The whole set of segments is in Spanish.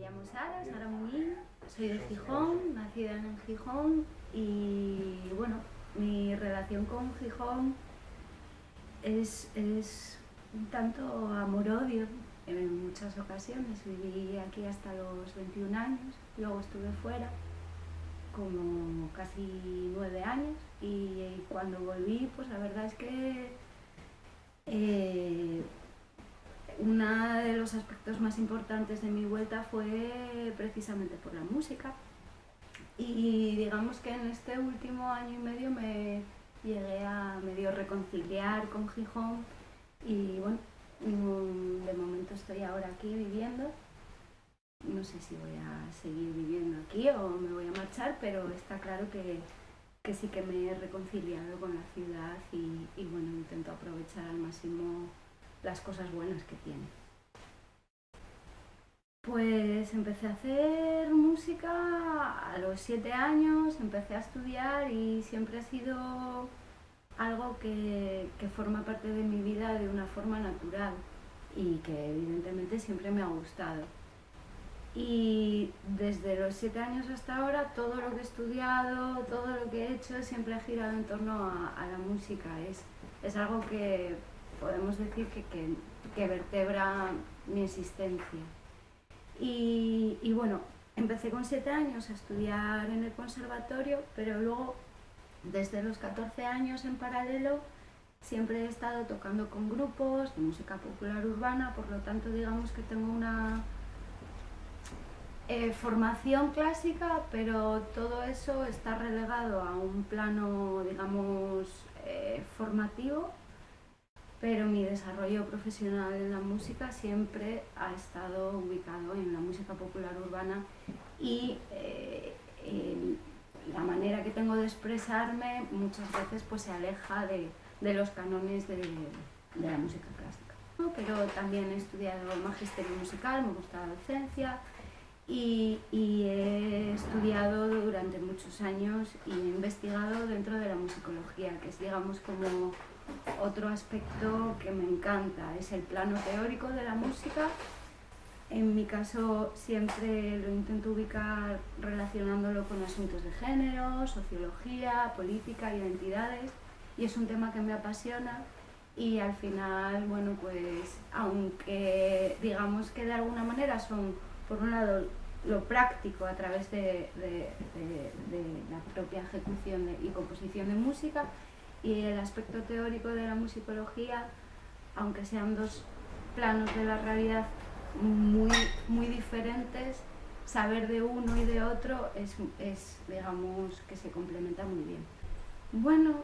Me llamo Sara Muñiz, soy de Gijón, nacida en Gijón y bueno, mi relación con Gijón es un tanto amor-odio en muchas ocasiones. Viví aquí hasta los 21 años, luego estuve fuera como casi 9 años y cuando volví, pues la verdad es que uno de los aspectos más importantes de mi vuelta fue precisamente por la música y digamos que en este último año y medio me llegué a medio reconciliar con Gijón y bueno, de momento estoy ahora aquí viviendo. No sé si voy a seguir viviendo aquí o me voy a marchar, pero está claro que sí que me he reconciliado con la ciudad y bueno, intento aprovechar al máximo las cosas buenas que tiene. Pues empecé a hacer música a los 7 años, empecé a estudiar y siempre ha sido algo que forma parte de mi vida de una forma natural y que evidentemente siempre me ha gustado. Y desde los 7 años hasta ahora todo lo que he estudiado, todo lo que he hecho siempre ha girado en torno a la música. Es algo que podemos decir que vertebra mi existencia. Y bueno, empecé con 7 años a estudiar en el conservatorio, pero luego desde los 14 años en paralelo siempre he estado tocando con grupos de música popular urbana, por lo tanto digamos que tengo una formación clásica, pero todo eso está relegado a un plano, digamos, formativo, pero mi desarrollo profesional en la música siempre ha estado ubicado en la música popular urbana y la manera que tengo de expresarme muchas veces pues se aleja de los cánones de la música clásica. Pero también he estudiado magisterio musical, me gusta la docencia y he estudiado durante muchos años y he investigado dentro de la musicología, que es digamos como otro aspecto que me encanta, es el plano teórico de la música. En mi caso siempre lo intento ubicar relacionándolo con asuntos de género, sociología, política, identidades, y es un tema que me apasiona y al final, bueno, pues aunque digamos que de alguna manera son, por un lado, lo práctico a través de la propia ejecución y composición de música y el aspecto teórico de la musicología, aunque sean dos planos de la realidad muy diferentes, saber de uno y de otro es digamos que se complementa muy bien. Bueno,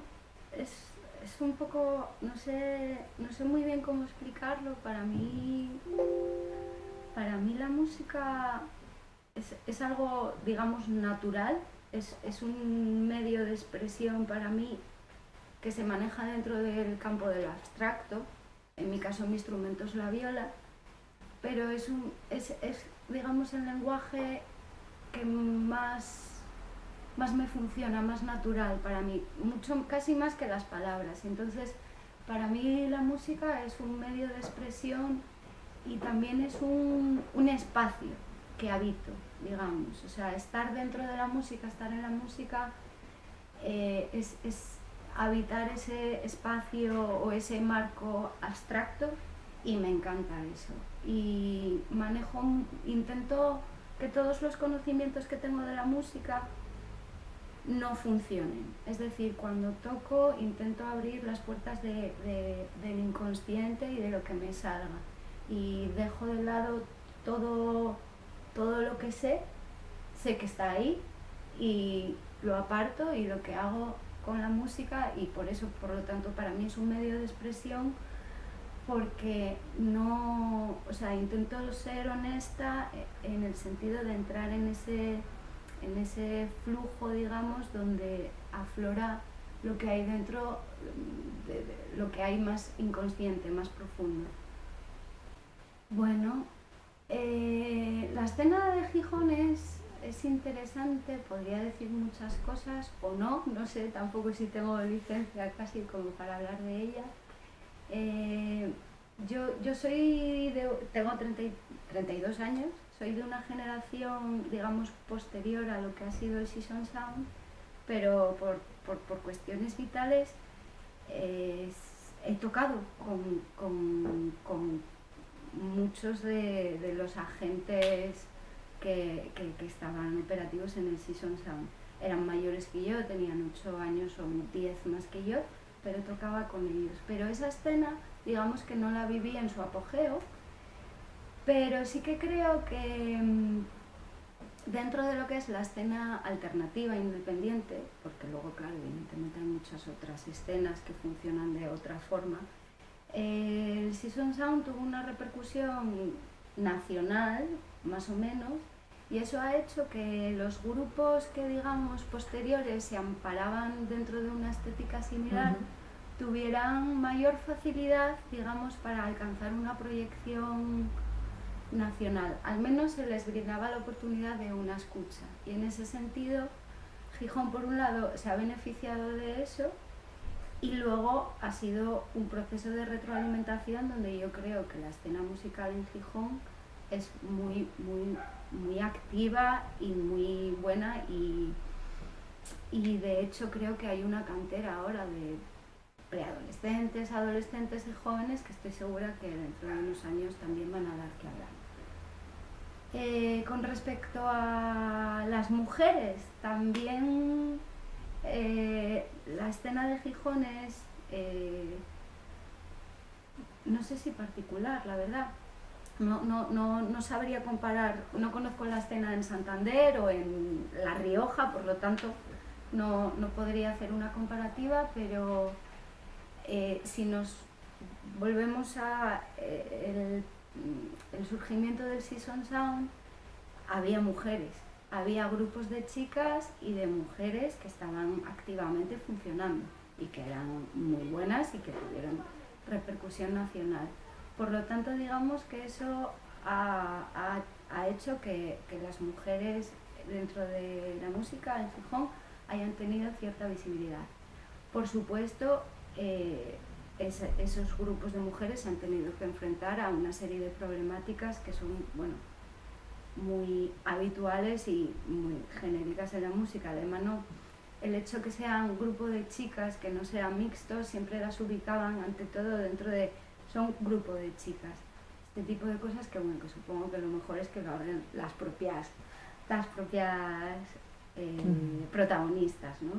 es un poco, no sé muy bien cómo explicarlo. Para mí la música es algo, digamos, natural, es un medio de expresión para mí que se maneja dentro del campo del abstracto. En mi caso mi instrumento es la viola, pero es digamos el lenguaje que más me funciona, más natural para mí, casi más que las palabras. Entonces para mí la música es un medio de expresión y también es un espacio que habito, digamos. O sea, estar dentro de la música, estar en la música es habitar ese espacio o ese marco abstracto y me encanta eso. Y intento que todos los conocimientos que tengo de la música no funcionen. Es decir, cuando toco intento abrir las puertas del inconsciente y de lo que me salga. Y dejo de lado todo lo que sé que está ahí y lo aparto y lo que hago con la música, y por eso, por lo tanto, para mí es un medio de expresión porque intento ser honesta en el sentido de entrar en ese flujo, digamos, donde aflora lo que hay dentro, lo que hay más inconsciente, más profundo. Bueno, la escena de Gijón es interesante, podría decir muchas cosas o no sé tampoco si tengo licencia casi como para hablar de ella. Yo tengo 32 años, soy de una generación, digamos, posterior a lo que ha sido el Season Sound, pero por cuestiones vitales he tocado con muchos de los agentes que estaban operativos en el Season Sound. Eran mayores que yo, tenían 8 años o 10 más que yo, pero tocaba con ellos. Pero esa escena, digamos que no la viví en su apogeo, pero sí que creo que dentro de lo que es la escena alternativa independiente, porque luego, claro, evidentemente hay muchas otras escenas que funcionan de otra forma, el Season Sound tuvo una repercusión nacional, más o menos, y eso ha hecho que los grupos que, digamos, posteriores se amparaban dentro de una estética similar, tuvieran mayor facilidad, digamos, para alcanzar una proyección nacional. Al menos se les brindaba la oportunidad de una escucha. Y en ese sentido, Gijón, por un lado, se ha beneficiado de eso, y luego ha sido un proceso de retroalimentación donde yo creo que la escena musical en Gijón es muy activa y muy buena, y de hecho creo que hay una cantera ahora de preadolescentes, adolescentes y jóvenes que estoy segura que dentro de unos años también van a dar que hablar. Con respecto a las mujeres, también la escena de Gijón es, no sé si particular, la verdad. No sabría comparar, no conozco la escena en Santander o en La Rioja, por lo tanto no podría hacer una comparativa, pero si nos volvemos a el surgimiento del Season Sound, había mujeres, había grupos de chicas y de mujeres que estaban activamente funcionando y que eran muy buenas y que tuvieron repercusión nacional. Por lo tanto, digamos que eso ha hecho que las mujeres dentro de la música en Gijón hayan tenido cierta visibilidad. Por supuesto, esos grupos de mujeres se han tenido que enfrentar a una serie de problemáticas que son, bueno, muy habituales y muy genéricas en la música. Además, el hecho que sea un grupo de chicas que no sea mixto, siempre las ubicaban ante todo dentro de, son grupo de chicas. Este tipo de cosas que, bueno, que supongo que lo mejor es que lo hagan las propias protagonistas, ¿no?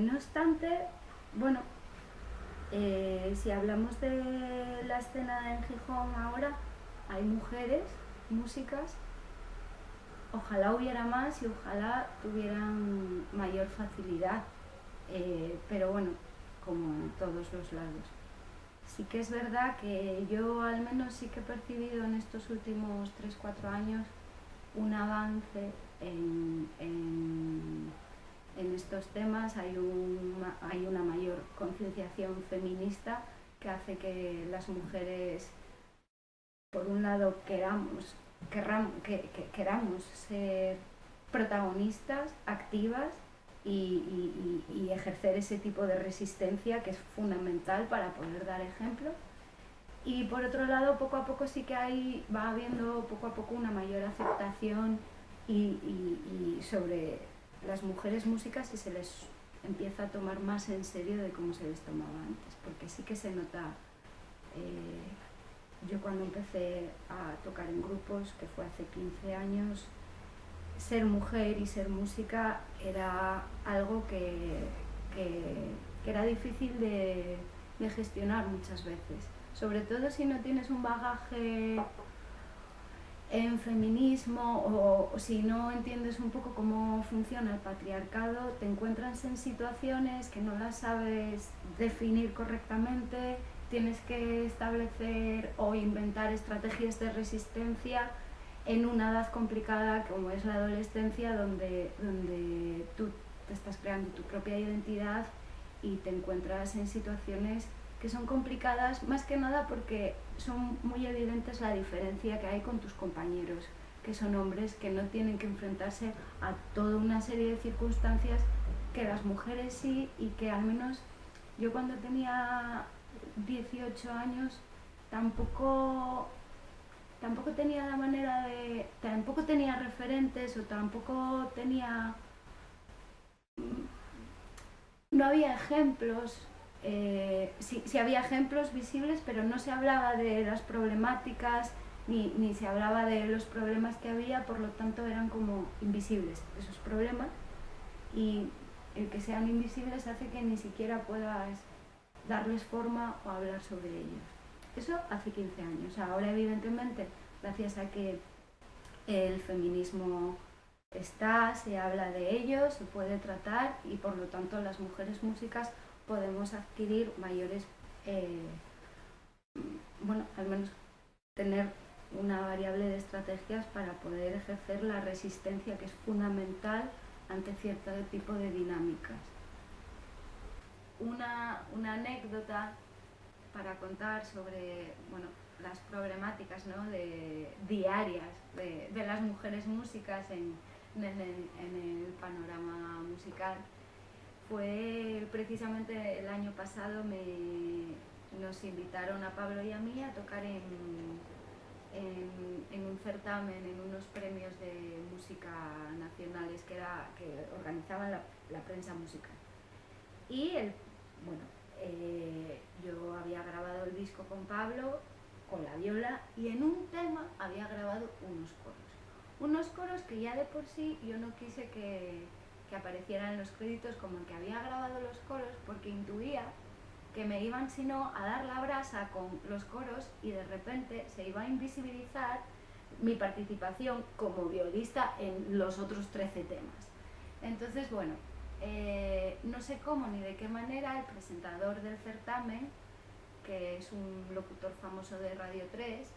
No obstante, bueno, si hablamos de la escena en Gijón ahora, hay mujeres, músicas, ojalá hubiera más y ojalá tuvieran mayor facilidad, pero bueno, como en todos los lados. Sí que es verdad que yo al menos sí que he percibido en estos últimos 3-4 años un avance en estos temas. Hay una mayor concienciación feminista que hace que las mujeres, por un lado, queramos ser protagonistas, activas y ejercer ese tipo de resistencia que es fundamental para poder dar ejemplo. Y por otro lado, poco a poco sí que va habiendo poco a poco una mayor aceptación y sobre las mujeres músicas, y se les empieza a tomar más en serio de cómo se les tomaba antes, porque sí que se nota. Yo cuando empecé a tocar en grupos, que fue hace 15 años, ser mujer y ser música era algo que era difícil de gestionar muchas veces, sobre todo si no tienes un bagaje en feminismo o si no entiendes un poco cómo funciona el patriarcado. Te encuentras en situaciones que no las sabes definir correctamente, tienes que establecer o inventar estrategias de resistencia en una edad complicada como es la adolescencia, donde tú te estás creando tu propia identidad y te encuentras en situaciones que son complicadas, más que nada porque son muy evidentes la diferencia que hay con tus compañeros, que son hombres que no tienen que enfrentarse a toda una serie de circunstancias que las mujeres sí, y que al menos Yo cuando tenía 18 años tampoco tenía la manera tampoco tenía referentes o tampoco tenía, no había ejemplos, sí había ejemplos visibles, pero no se hablaba de las problemáticas ni se hablaba de los problemas que había, por lo tanto eran como invisibles esos problemas, y el que sean invisibles hace que ni siquiera puedas darles forma o hablar sobre ellos. Eso hace 15 años. Ahora, evidentemente, gracias a que el feminismo se habla de ello, se puede tratar, y por lo tanto las mujeres músicas podemos adquirir mayores, al menos tener una variable de estrategias para poder ejercer la resistencia, que es fundamental ante cierto tipo de dinámicas. Una anécdota para contar sobre las problemáticas, ¿no?, diarias de las mujeres músicas en el panorama musical. Fue precisamente el año pasado, nos invitaron a Pablo y a mí a tocar en un certamen, en unos premios de música nacionales que organizaba la prensa musical. Y yo había grabado el disco con Pablo, con la viola, y en un tema había grabado unos coros que ya de por sí yo no quise que aparecieran en los créditos como que había grabado los coros, porque intuía que me iban, si no, a dar la brasa con los coros, y de repente se iba a invisibilizar mi participación como violista en los otros 13 temas. Entonces, no sé cómo ni de qué manera el presentador del certamen, que es un locutor famoso de Radio 3,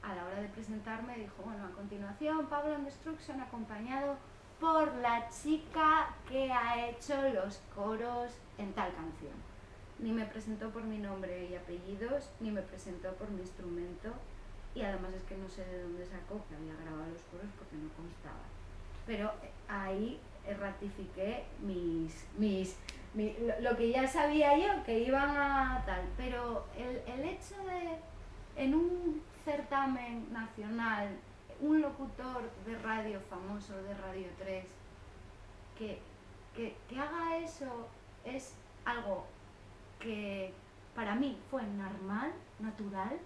a la hora de presentarme dijo, a continuación Pablo and Destruction, acompañado por la chica que ha hecho los coros en tal canción. Ni me presentó por mi nombre y apellidos, ni me presentó por mi instrumento, y además es que no sé de dónde sacó que había grabado los coros, porque no constaba. Pero ahí ratifiqué lo que ya sabía yo, que iban a tal. Pero el hecho de, en un certamen nacional, un locutor de radio famoso, de Radio 3, que haga eso, es algo que para mí fue normal, natural,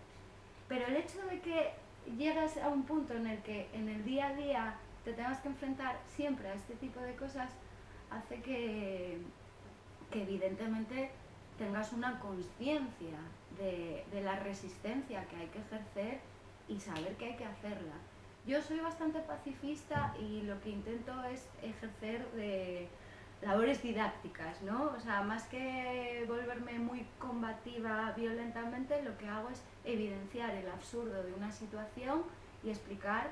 pero el hecho de que llegas a un punto en el que en el día a día te tengas que enfrentar siempre a este tipo de cosas, hace que evidentemente tengas una conciencia de la resistencia que hay que ejercer y saber que hay que hacerla. Yo soy bastante pacifista y lo que intento es ejercer de labores didácticas, ¿no? O sea, más que volverme muy combativa violentamente, lo que hago es evidenciar el absurdo de una situación y explicar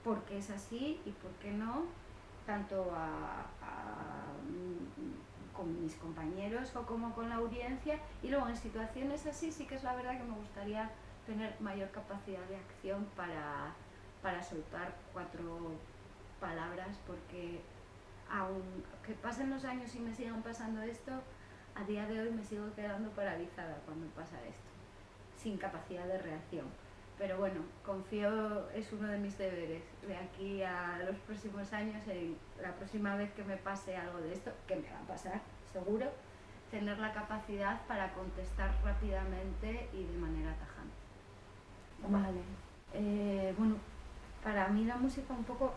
por qué es así y por qué no, tanto con mis compañeros o como con la audiencia. Y luego en situaciones así sí que es la verdad que me gustaría tener mayor capacidad de acción para soltar 4 palabras, porque aunque pasen los años y me sigan pasando esto, a día de hoy me sigo quedando paralizada cuando pasa esto, sin capacidad de reacción. Pero confío, es uno de mis deberes de aquí a los próximos años, en la próxima vez que me pase algo de esto, que me va a pasar, seguro, tener la capacidad para contestar rápidamente y de manera tajante. Vale. Para mí la música, un poco,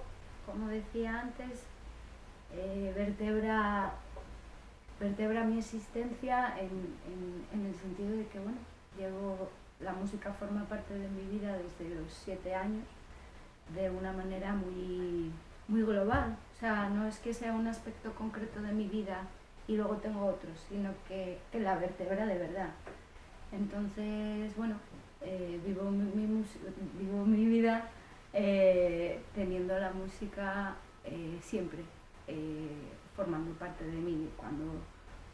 como decía antes, vertebra mi existencia en el sentido de que, la música forma parte de mi vida desde los 7 años, de una manera muy, muy global. O sea, no es que sea un aspecto concreto de mi vida y luego tengo otros, sino que la vertebra de verdad. Entonces, vivo mi vida teniendo la música siempre formando parte de mí. Cuando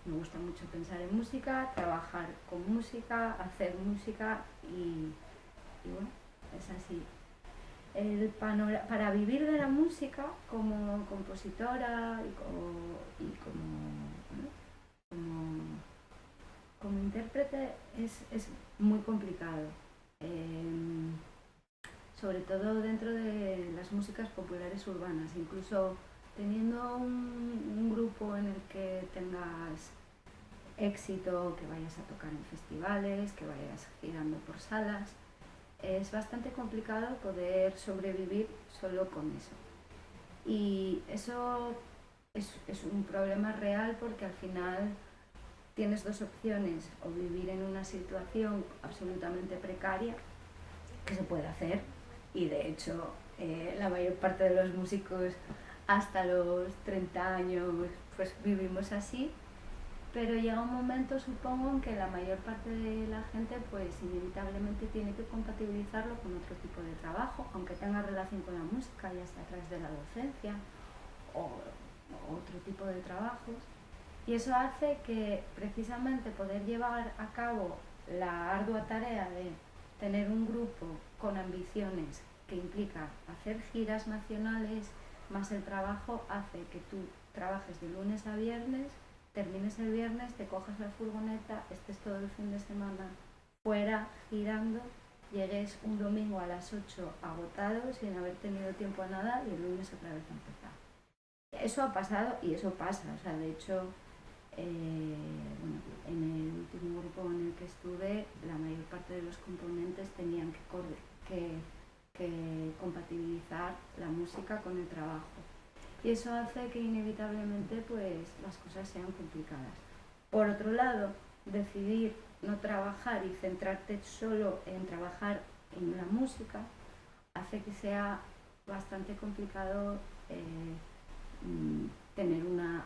me gusta mucho pensar en música, trabajar con música, hacer música y es así. Para vivir de la música como compositora y como como intérprete es muy complicado, eh, sobre todo dentro de las músicas populares urbanas, incluso teniendo un grupo en el que tengas éxito, que vayas a tocar en festivales, que vayas girando por salas, es bastante complicado poder sobrevivir solo con eso. Y eso es un problema real porque al final tienes dos opciones: o vivir en una situación absolutamente precaria, que se puede hacer, y de hecho la mayor parte de los músicos hasta los 30 años pues vivimos así, pero llega un momento, supongo, en que la mayor parte de la gente pues inevitablemente tiene que compatibilizarlo con otro tipo de trabajo, aunque tenga relación con la música, ya sea a través de la docencia o otro tipo de trabajos. Y eso hace que precisamente poder llevar a cabo la ardua tarea de tener un grupo con ambiciones que implica hacer giras nacionales, más el trabajo, hace que tú trabajes de lunes a viernes, termines el viernes, te cojas la furgoneta, estés todo el fin de semana fuera girando, llegues un domingo a las 8 agotado sin haber tenido tiempo a nada y el lunes otra vez a empezar. Eso ha pasado y eso pasa, o sea, de hecho, bueno, en el último grupo en el que estuve, la mayor parte de los componentes tenían que compatibilizar la música con el trabajo. Y eso hace que inevitablemente pues, las cosas sean complicadas. Por otro lado, decidir no trabajar y centrarte solo en trabajar en la música hace que sea bastante complicado tener una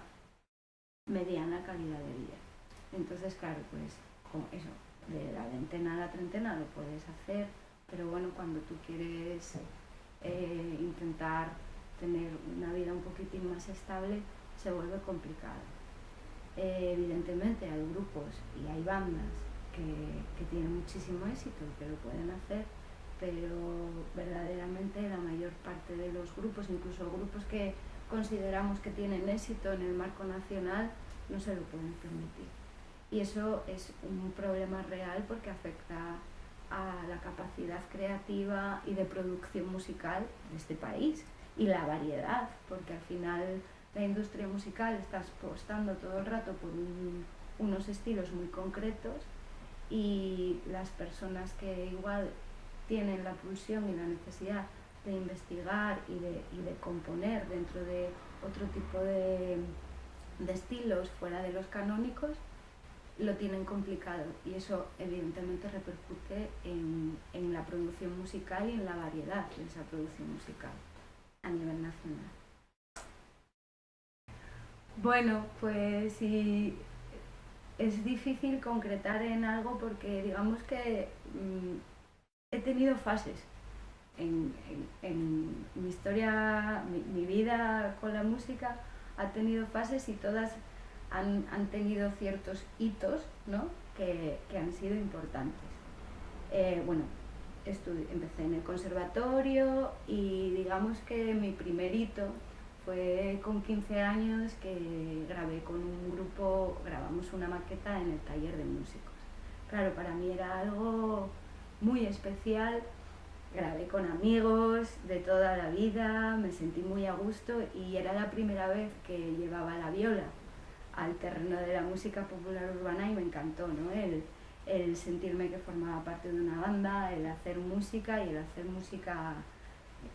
mediana calidad de vida. Entonces, claro, pues con eso, de la veintena a la treintena lo puedes hacer, pero bueno, cuando tú quieres intentar tener una vida un poquitín más estable, se vuelve complicado. Evidentemente hay grupos y hay bandas que tienen muchísimo éxito y que lo pueden hacer, pero verdaderamente la mayor parte de los grupos, incluso grupos que consideramos que tienen éxito en el marco nacional, no se lo pueden permitir. Y eso es un problema real porque afecta a la capacidad creativa y de producción musical de este país y la variedad, porque al final la industria musical está apostando todo el rato por unos estilos muy concretos, y las personas que igual tienen la pulsión y la necesidad de investigar y de componer dentro de otro tipo de estilos fuera de los canónicos, lo tienen complicado, y eso evidentemente repercute en la producción musical y en la variedad de esa producción musical a nivel nacional. Bueno, pues sí, es difícil concretar en algo porque digamos que he tenido fases en mi historia, mi vida con la música ha tenido fases y todas han tenido ciertos hitos, ¿no? que han sido importantes. Bueno, empecé en el conservatorio y digamos que mi primer hito fue con 15 años, que grabé con un grupo, grabamos una maqueta en el taller de músicos. Claro, para mí era algo muy especial, grabé con amigos de toda la vida, me sentí muy a gusto y era la primera vez que llevaba la viola al terreno de la música popular urbana y me encantó, ¿no? El sentirme que formaba parte de una banda, el hacer música y el hacer música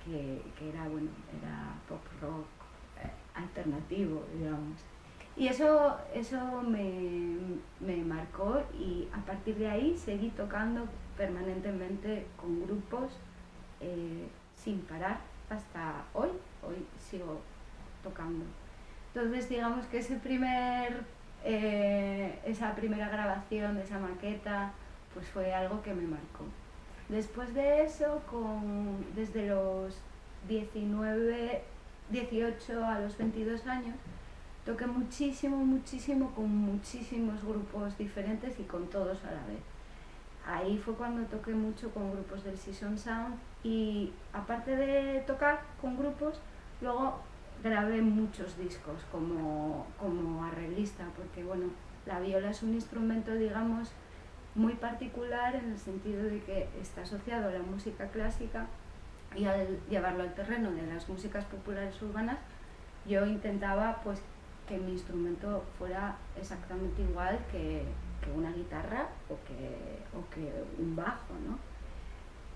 que era, bueno, era pop rock alternativo, digamos. Y eso me marcó, y a partir de ahí seguí tocando permanentemente con grupos sin parar hasta hoy. Hoy sigo tocando. Entonces digamos que esa primera grabación de esa maqueta pues fue algo que me marcó. Después de eso, desde los 18 a los 22 años, toqué muchísimo con muchísimos grupos diferentes y con todos a la vez. Ahí fue cuando toqué mucho con grupos del Season Sound, y aparte de tocar con grupos, luego grabé muchos discos como arreglista, porque bueno, La viola es un instrumento, digamos, muy particular en el sentido de que está asociado a la música clásica, y al llevarlo al terreno de las músicas populares urbanas, yo intentaba pues que mi instrumento fuera exactamente igual que una guitarra o que un bajo, ¿no?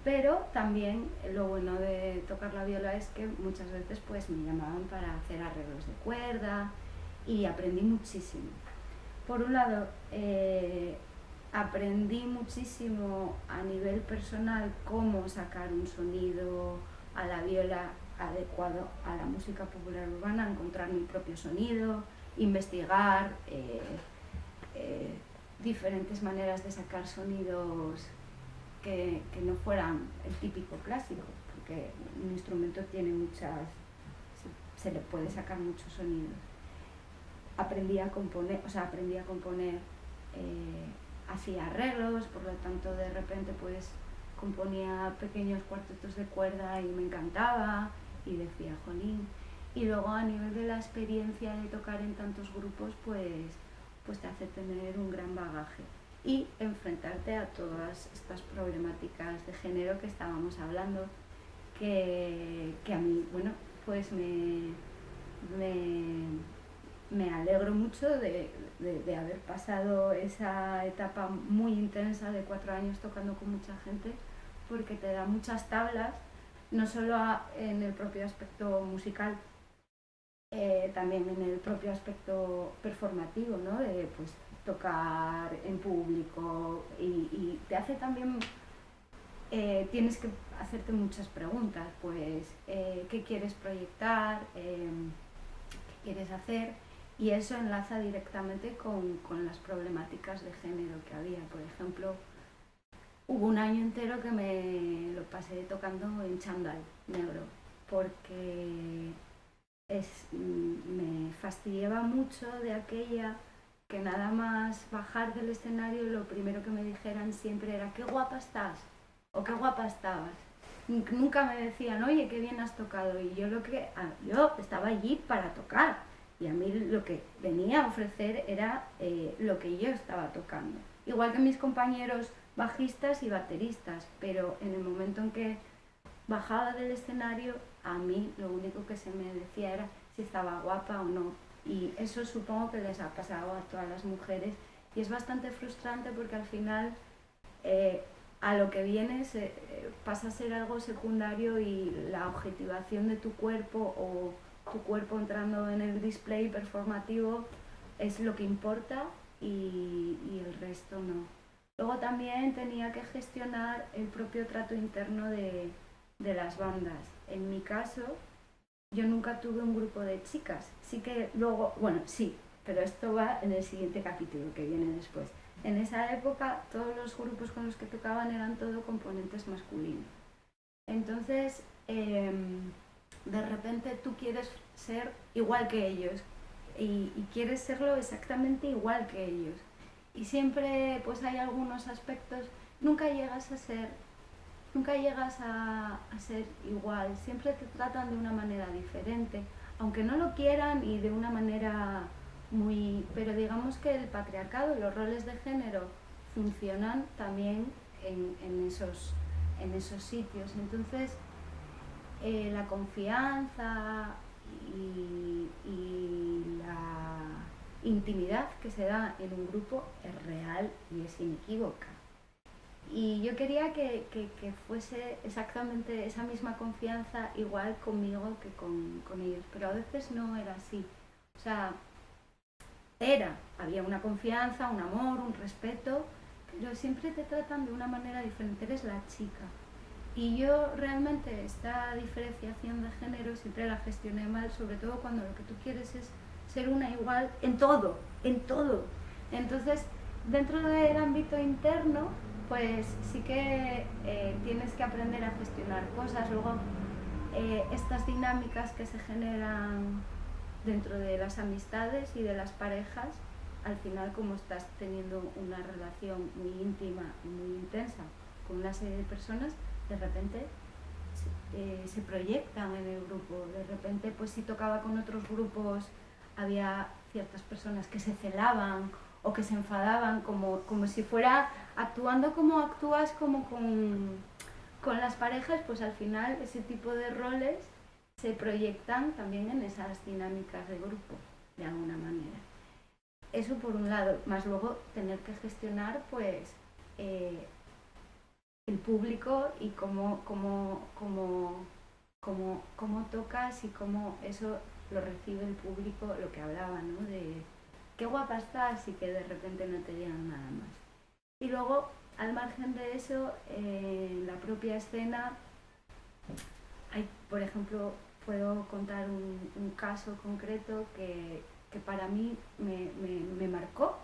Pero también lo bueno de tocar la viola es que muchas veces pues me llamaban para hacer arreglos de cuerda y aprendí muchísimo. Por un lado, aprendí muchísimo a nivel personal cómo sacar un sonido a la viola adecuado a la música popular urbana, encontrar mi propio sonido, investigar diferentes maneras de sacar sonidos que no fueran el típico clásico, porque un instrumento tiene se le puede sacar muchos sonidos. Aprendí a componer, hacía arreglos, por lo tanto de repente pues componía pequeños cuartetos de cuerda y me encantaba y decía, jolín. Y luego a nivel de la experiencia de tocar en tantos grupos pues te hace tener un gran bagaje y enfrentarte a todas estas problemáticas de género que estábamos hablando, que a mí, bueno, pues me alegro mucho de haber pasado esa etapa muy intensa de 4 años tocando con mucha gente, porque te da muchas tablas, no solo en el propio aspecto musical, también en el propio aspecto performativo, ¿no? De pues, tocar en público y te hace también, tienes que hacerte muchas preguntas, pues ¿qué quieres proyectar? ¿Qué quieres hacer? Y eso enlaza directamente con las problemáticas de género que había. Por ejemplo, hubo un año entero que me lo pasé tocando en chándal negro, porque me fastidiaba mucho de aquella que nada más bajar del escenario lo primero que me dijeran siempre era qué guapa estás o qué guapa estabas. Nunca me decían, oye, qué bien has tocado, y yo estaba allí para tocar y a mí lo que venía a ofrecer era lo que yo estaba tocando, igual que mis compañeros bajistas y bateristas, pero en el momento en que bajaba del escenario, a mí lo único que se me decía era si estaba guapa o no. Y eso supongo que les ha pasado a todas las mujeres y es bastante frustrante porque al final a lo que vienes pasa a ser algo secundario y la objetivación de tu cuerpo o tu cuerpo entrando en el display performativo es lo que importa y el resto no. Luego también tenía que gestionar el propio trato interno de las bandas. En mi caso, yo nunca tuve un grupo de chicas. Sí que luego, bueno, sí, pero esto va en el siguiente capítulo que viene después. En esa época, todos los grupos con los que tocaban eran todo componentes masculinos. Entonces, de repente tú quieres ser igual que ellos y quieres serlo exactamente igual que ellos. Y siempre pues hay algunos aspectos, nunca llegas a ser igual, siempre te tratan de una manera diferente, aunque no lo quieran y de una manera pero digamos que el patriarcado, los roles de género funcionan también en esos sitios. Entonces la confianza y la intimidad que se da en un grupo es real y es inequívoca. Y yo quería que fuese exactamente esa misma confianza igual conmigo que con ellos, pero a veces no era así. O sea, había una confianza, un amor, un respeto, pero siempre te tratan de una manera diferente, eres la chica. Y yo realmente esta diferenciación de género siempre la gestioné mal, sobre todo cuando lo que tú quieres es ser una igual en todo. Entonces, dentro del ámbito interno, pues sí que tienes que aprender a gestionar cosas. Luego, estas dinámicas que se generan dentro de las amistades y de las parejas, al final, como estás teniendo una relación muy íntima y muy intensa con una serie de personas, de repente se proyectan en el grupo. De repente, pues si tocaba con otros grupos, había ciertas personas que se celaban o que se enfadaban, como si fuera actuando como actúas como con las parejas, pues al final ese tipo de roles se proyectan también en esas dinámicas de grupo, de alguna manera. Eso por un lado, más luego tener que gestionar pues el público y cómo tocas y cómo eso lo recibe el público, lo que hablaba, ¿no? De qué guapa estás y que de repente no te digan nada más. Y luego, al margen de eso, en la propia escena, hay, por ejemplo, puedo contar un caso concreto que para mí me marcó.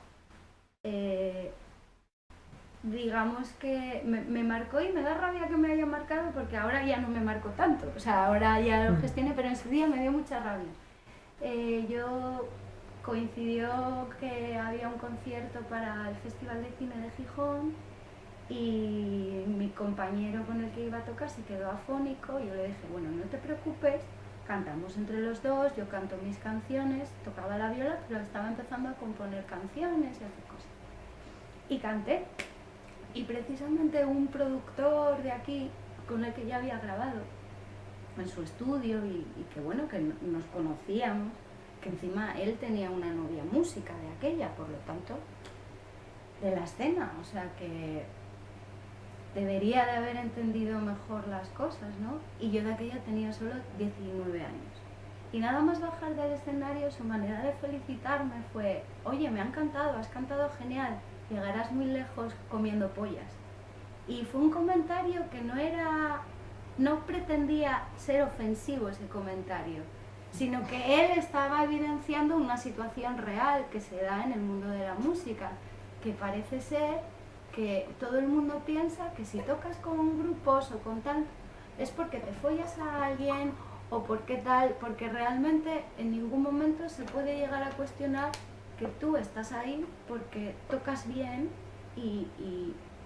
Digamos que me marcó y me da rabia que me haya marcado porque ahora ya no me marcó tanto, o sea, ahora ya lo gestioné, pero en su día me dio mucha rabia. Yo coincidió que había un concierto para el Festival de Cine de Gijón y mi compañero con el que iba a tocar se quedó afónico y yo le dije, bueno, no te preocupes, cantamos entre los dos, yo canto mis canciones, tocaba la viola, pero estaba empezando a componer canciones y hacer cosas. Y canté. Y precisamente un productor de aquí, con el que ya había grabado en su estudio y que bueno, que nos conocíamos, que encima él tenía una novia música de aquella, por lo tanto, de la escena, o sea que debería de haber entendido mejor las cosas, ¿no? Y yo de aquella tenía solo 19 años. Y nada más bajar del escenario, su manera de felicitarme fue, oye, me ha encantado, has cantado genial, llegarás muy lejos comiendo pollas. Y fue un comentario que no pretendía ser ofensivo ese comentario, sino que él estaba evidenciando una situación real que se da en el mundo de la música, que parece ser que todo el mundo piensa que si tocas con grupos o con tal, es porque te follas a alguien o porque tal, porque realmente en ningún momento se puede llegar a cuestionar que tú estás ahí porque tocas bien y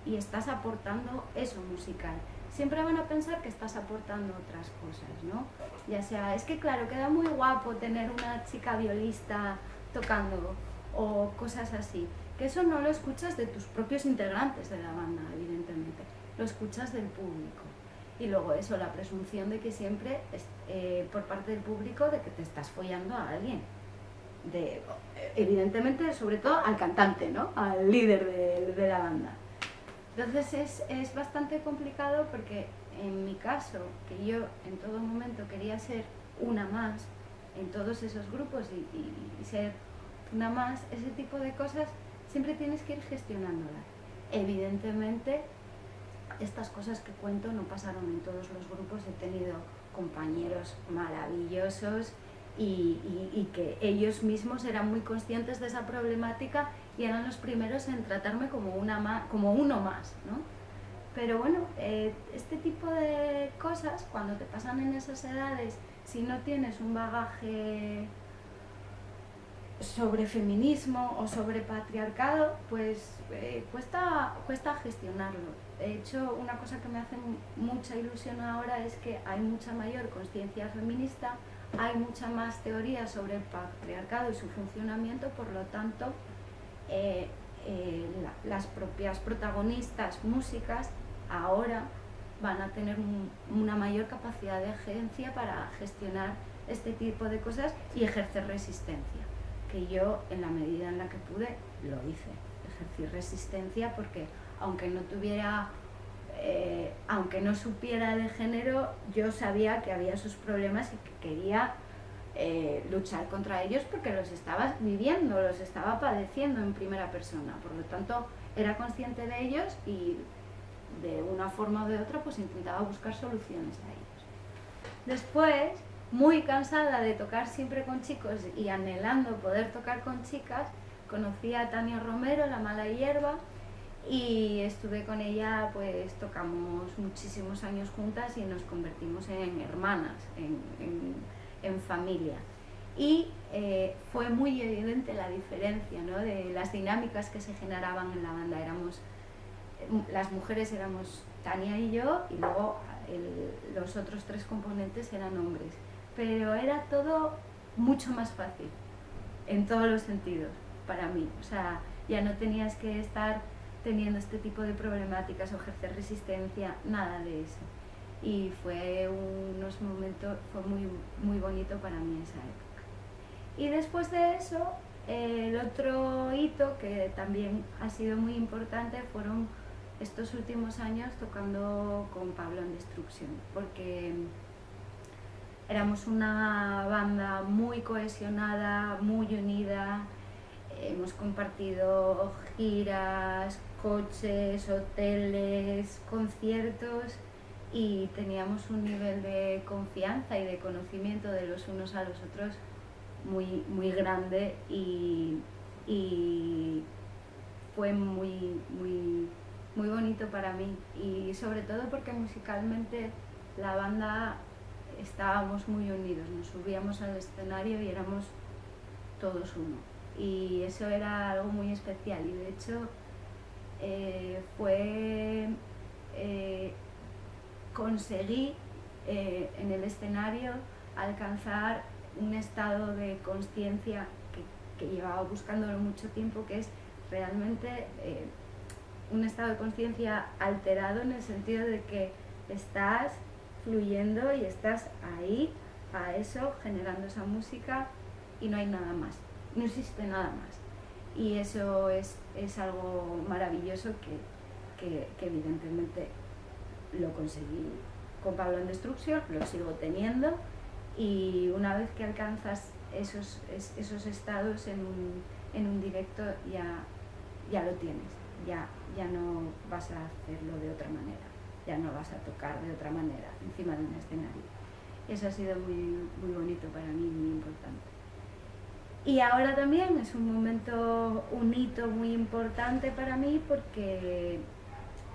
estás aportando eso musical. Siempre van a pensar que estás aportando otras cosas, ¿no? Ya sea, es que claro, queda muy guapo tener una chica violista tocando o cosas así. Que eso no lo escuchas de tus propios integrantes de la banda, evidentemente. Lo escuchas del público. Y luego eso, la presunción de que siempre, por parte del público, de que te estás follando a alguien. Evidentemente, sobre todo al cantante, ¿no? Al líder de la banda. Entonces es bastante complicado porque en mi caso, que yo en todo momento quería ser una más en todos esos grupos y ser una más, ese tipo de cosas siempre tienes que ir gestionándolas. Evidentemente, estas cosas que cuento no pasaron en todos los grupos, he tenido compañeros maravillosos y que ellos mismos eran muy conscientes de esa problemática y eran los primeros en tratarme como uno más, ¿no? Pero bueno, este tipo de cosas, cuando te pasan en esas edades, si no tienes un bagaje sobre feminismo o sobre patriarcado, pues cuesta gestionarlo. De hecho, una cosa que me hace mucha ilusión ahora es que hay mucha mayor conciencia feminista, hay mucha más teoría sobre el patriarcado y su funcionamiento, por lo tanto, las propias protagonistas músicas ahora van a tener una mayor capacidad de agencia para gestionar este tipo de cosas y ejercer resistencia, que yo en la medida en la que pude lo hice, ejercí resistencia porque aunque no supiera de género, yo sabía que había sus problemas y que quería luchar contra ellos porque los estaba viviendo, los estaba padeciendo en primera persona, por lo tanto era consciente de ellos y de una forma o de otra pues intentaba buscar soluciones a ellos. Después, muy cansada de tocar siempre con chicos y anhelando poder tocar con chicas, conocí a Tania Romero, La Mala Hierba, y estuve con ella, pues tocamos muchísimos años juntas y nos convertimos en hermanas, en familia. Y fue muy evidente la diferencia, ¿no? De las dinámicas que se generaban en la banda. Las mujeres éramos Tania y yo, y luego los otros 3 componentes eran hombres. Pero era todo mucho más fácil, en todos los sentidos, para mí. O sea, ya no tenías que estar teniendo este tipo de problemáticas o ejercer resistencia, nada de eso. Y fue fue muy bonito para mí esa época. Y después de eso, el otro hito que también ha sido muy importante fueron estos últimos años tocando con Pablo en Destruction, porque éramos una banda muy cohesionada, muy unida, hemos compartido giras, coches, hoteles, conciertos, y teníamos un nivel de confianza y de conocimiento de los unos a los otros muy grande, y fue muy bonito para mí, y sobre todo porque musicalmente la banda estábamos muy unidos, nos subíamos al escenario y éramos todos uno, y eso era algo muy especial. Y de hecho conseguí en el escenario alcanzar un estado de consciencia que llevaba buscándolo mucho tiempo, que es realmente un estado de conciencia alterado, en el sentido de que estás fluyendo y estás ahí, a eso, generando esa música, y no hay nada más, no existe nada más. Y eso es algo maravilloso que evidentemente lo conseguí con Pablo en Destruction, lo sigo teniendo, y una vez que alcanzas esos estados en un directo, ya lo tienes, ya no vas a hacerlo de otra manera, ya no vas a tocar de otra manera encima de un escenario. Eso ha sido muy bonito para mí, muy importante. Y ahora también es un hito muy importante para mí, porque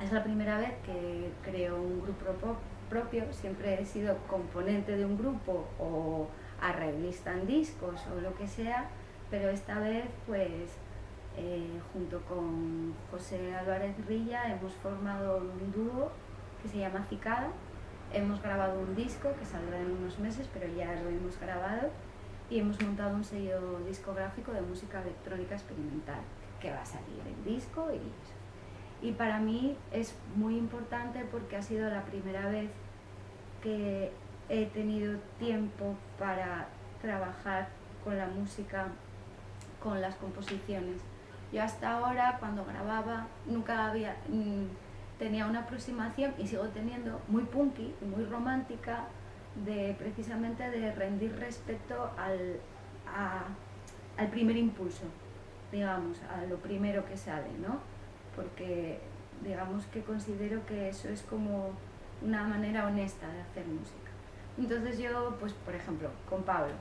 es la primera vez que creo un grupo propio. Siempre he sido componente de un grupo o arreglista en discos o lo que sea, pero esta vez pues junto con José Álvarez Rilla hemos formado un dúo que se llama Cicada. Hemos grabado un disco que saldrá en unos meses, pero ya lo hemos grabado, y hemos montado un sello discográfico de música electrónica experimental que va a salir en disco y eso. Y para mí es muy importante porque ha sido la primera vez que he tenido tiempo para trabajar con la música, con las composiciones. Yo hasta ahora, cuando grababa, nunca tenía una aproximación, y sigo teniendo, muy punky y muy romántica, precisamente de rendir respeto al primer impulso, digamos, a lo primero que sale, ¿no? Porque digamos que considero que eso es como una manera honesta de hacer música. Entonces yo, pues por ejemplo, con Pablo,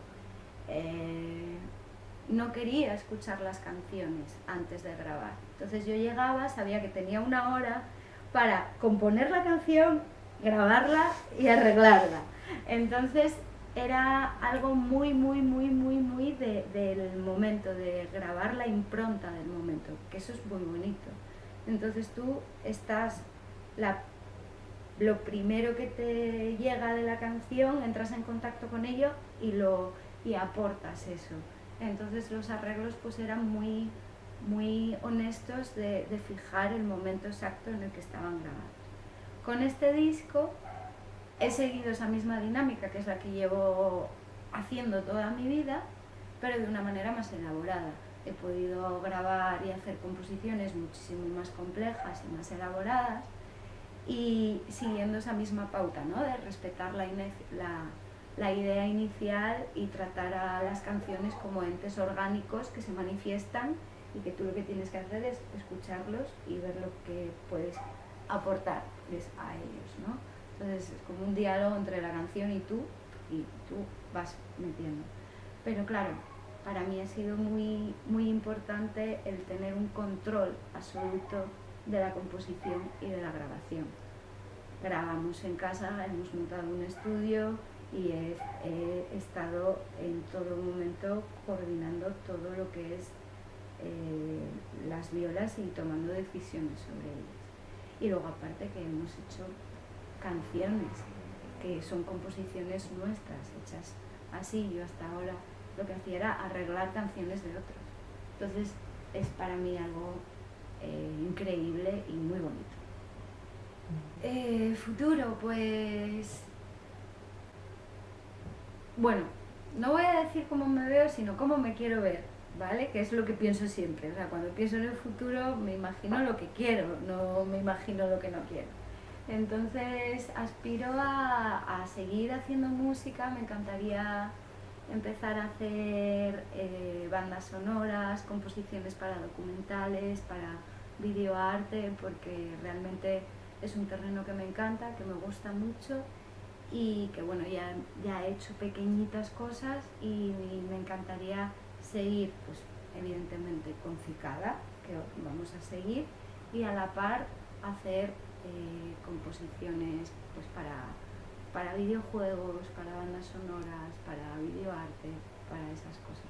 no quería escuchar las canciones antes de grabar. Entonces yo llegaba, sabía que tenía una hora para componer la canción, grabarla y arreglarla. Entonces era algo muy del momento, de grabar la impronta del momento, que eso es muy bonito. Entonces tú estás, lo primero que te llega de la canción, entras en contacto con ello y aportas eso. Entonces los arreglos pues eran muy honestos de fijar el momento exacto en el que estaban grabados. Con este disco he seguido esa misma dinámica, que es la que llevo haciendo toda mi vida, pero de una manera más elaborada. He podido grabar y hacer composiciones muchísimo más complejas y más elaboradas, y siguiendo esa misma pauta, ¿no? De respetar la idea inicial y tratar a las canciones como entes orgánicos que se manifiestan, y que tú lo que tienes que hacer es escucharlos y ver lo que puedes aportarles a ellos, ¿no? Entonces es como un diálogo entre la canción y tú vas metiendo. Pero claro, para mí ha sido muy importante el tener un control absoluto de la composición y de la grabación. Grabamos en casa, hemos montado un estudio, y he estado en todo momento coordinando todo lo que es las violas y tomando decisiones sobre ellas. Y luego aparte que hemos hecho canciones que son composiciones nuestras, hechas así. Yo hasta ahora lo que hacía era arreglar canciones de otros. Entonces es para mí algo increíble y muy bonito. Futuro, pues... Bueno, no voy a decir cómo me veo, sino cómo me quiero ver, ¿vale? Que es lo que pienso siempre. O sea, cuando pienso en el futuro me imagino lo que quiero, no me imagino lo que no quiero. Entonces aspiro a seguir haciendo música, me encantaría empezar a hacer bandas sonoras, composiciones para documentales, para videoarte, porque realmente es un terreno que me encanta, que me gusta mucho y que bueno, ya he hecho pequeñitas cosas y me encantaría seguir, pues evidentemente con Cicada, que vamos a seguir, y a la par hacer composiciones pues para videojuegos, para bandas sonoras, para videoarte, para esas cosas.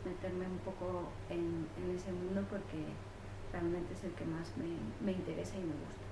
Meterme un poco en ese mundo porque realmente es el que más me interesa y me gusta.